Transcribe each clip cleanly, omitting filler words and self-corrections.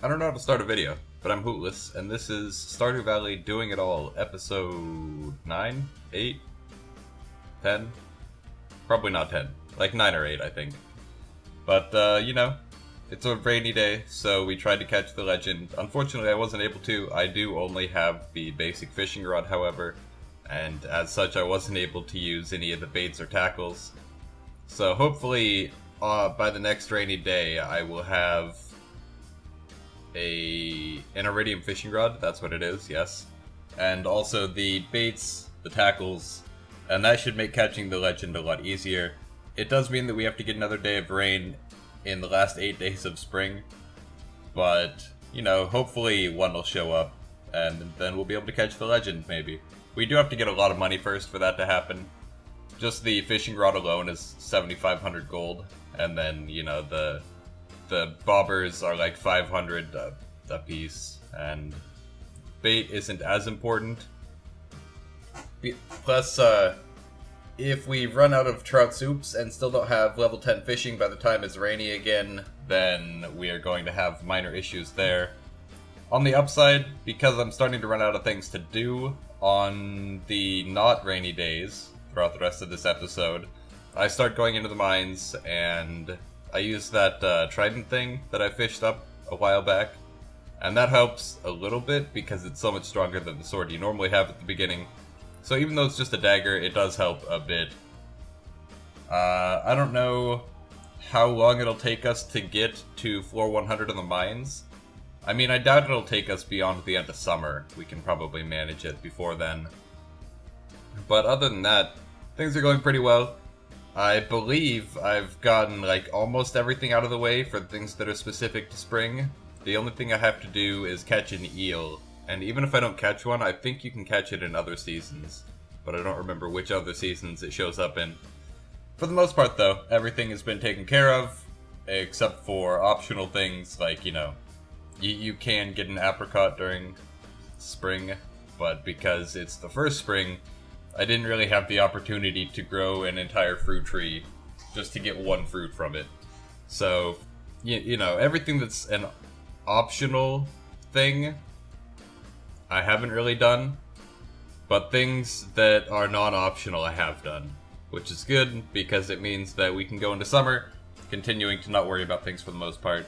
I don't know how to start a video, but I'm Hootless, and this is Stardew Valley Doing It All, episode 9? 8? 10? Probably not 10. Like 9 or 8, I think. But, it's a rainy day, so we tried to catch the legend. Unfortunately, I wasn't able to. I do only have the basic fishing rod, however, and as such, I wasn't able to use any of the baits or tackles. So hopefully, by the next rainy day, I will have an iridium fishing rod. That's what it is, yes. And also the baits, the tackles, and that should make catching the legend a lot easier. It does mean that we have to get another day of rain in the last 8 days of spring, but, hopefully one will show up, and then we'll be able to catch the legend, maybe. We do have to get a lot of money first for that to happen. Just the fishing rod alone is 7,500 gold, and then, the bobbers are like 500 a piece, and bait isn't as important. Plus, if we run out of trout soups and still don't have level 10 fishing by the time it's rainy again, then we are going to have minor issues there. On the upside, because I'm starting to run out of things to do on the not rainy days throughout the rest of this episode, I start going into the mines, and I use that trident thing that I fished up a while back, and that helps a little bit because it's so much stronger than the sword you normally have at the beginning. So even though it's just a dagger, it does help a bit. I don't know how long it'll take us to get to floor 100 of the mines. I mean, I doubt it'll take us beyond the end of summer. We can probably manage it before then. But other than that, things are going pretty well. I believe I've gotten almost everything out of the way for things that are specific to spring. The only thing I have to do is catch an eel. And even if I don't catch one, I think you can catch it in other seasons. But I don't remember which other seasons it shows up in. For the most part, though, everything has been taken care of, except for optional things like, you can get an apricot during spring, but because it's the first spring, I didn't really have the opportunity to grow an entire fruit tree just to get one fruit from it. So, everything that's an optional thing, I haven't really done, but things that are non-optional I have done, which is good because it means that we can go into summer continuing to not worry about things for the most part.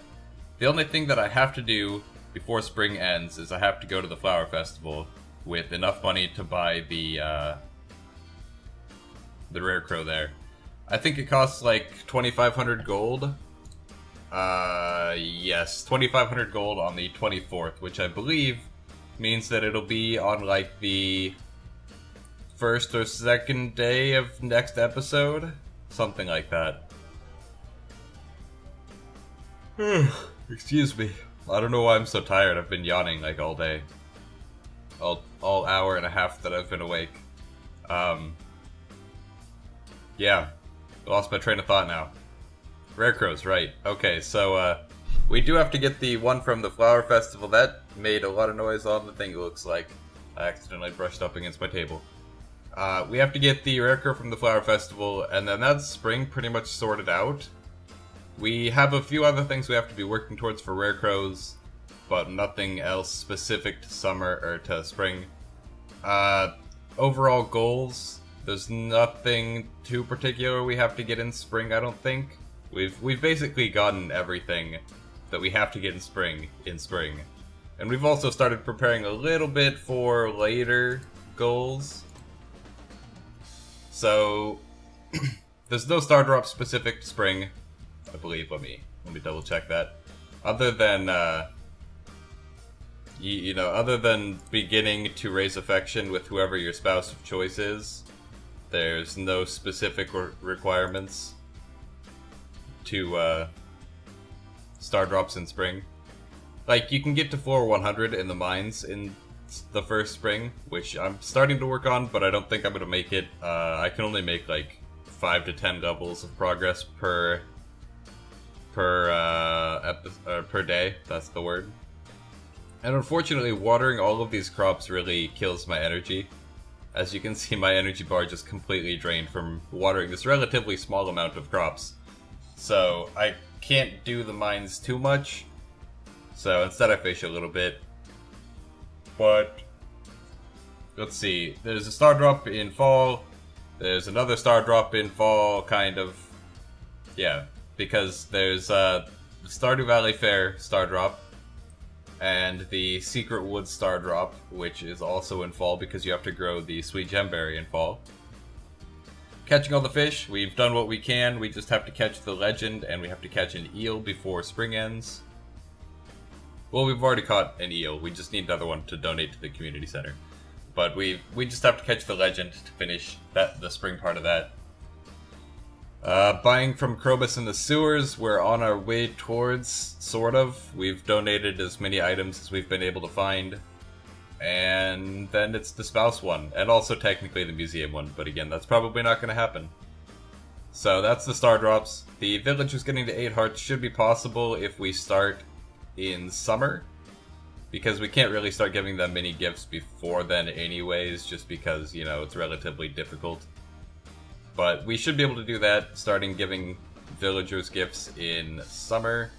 The only thing that I have to do before spring ends is I have to go to the flower festival with enough money to buy the rare crow there. I think it costs 2,500 gold. Yes, 2,500 gold on the 24th, which I believe means that it'll be on the first or second day of next episode, something like that. Excuse me. I don't know why I'm so tired. I've been yawning all day, all hour and a half that I've been awake. Yeah, lost my train of thought now. Rare crows, right? Okay, so we do have to get the one from the flower festival. That made a lot of noise on the thing, it looks like. I accidentally brushed up against my table. We have to get the rare crow from the flower festival, and then that's spring pretty much sorted out. We have a few other things we have to be working towards for rare crows, but nothing else specific to summer or to spring. Overall goals, there's nothing too particular we have to get in spring, I don't think. We've basically gotten everything that we have to get in spring. And we've also started preparing a little bit for later goals. So there's no star drop specific to spring, I believe. Let me double check that. Other than other than beginning to raise affection with whoever your spouse of choice is, there's no specific requirements to star drops in spring. You can get to floor 100 in the mines in the first spring, which I'm starting to work on, but I don't think I'm going to make it. I can only make 5 to 10 levels of progress per day, that's the word. And unfortunately, watering all of these crops really kills my energy. As you can see, my energy bar just completely drained from watering this relatively small amount of crops. So I can't do the mines too much. So instead I fish a little bit. But let's see. There's a star drop in fall. There's another star drop in fall, kind of. Yeah, because there's the Stardew Valley Fair star drop and the Secret Woods star drop, which is also in fall because you have to grow the Sweet Gemberry in fall. Catching all the fish, we've done what we can. We just have to catch the legend, and we have to catch an eel before spring ends. Well, we've already caught an eel. We just need another one to donate to the community center. But we just have to catch the legend to finish the spring part of that. Buying from Krobus in the sewers, we're on our way towards, sort of. We've donated as many items as we've been able to find. And then it's the spouse one, and also technically the museum one, but again, that's probably not going to happen. So that's the star drops. The villagers getting to 8 hearts should be possible if we start in summer, because we can't really start giving them many gifts before then anyways, just because, you know, it's relatively difficult. But we should be able to do that, starting giving villagers gifts in summer.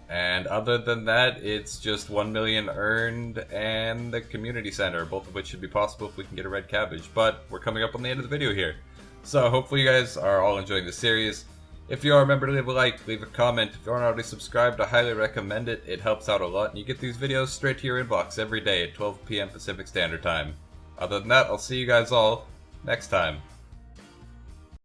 And other than that, it's just 1 million earned and the community center, both of which should be possible if we can get a red cabbage. But we're coming up on the end of the video here. So hopefully you guys are all enjoying the series. If you are, remember to leave a like, leave a comment. If you aren't already subscribed, I highly recommend it. It helps out a lot, and you get these videos straight to your inbox every day at 12 PM Pacific Standard Time. Other than that, I'll see you guys all next time.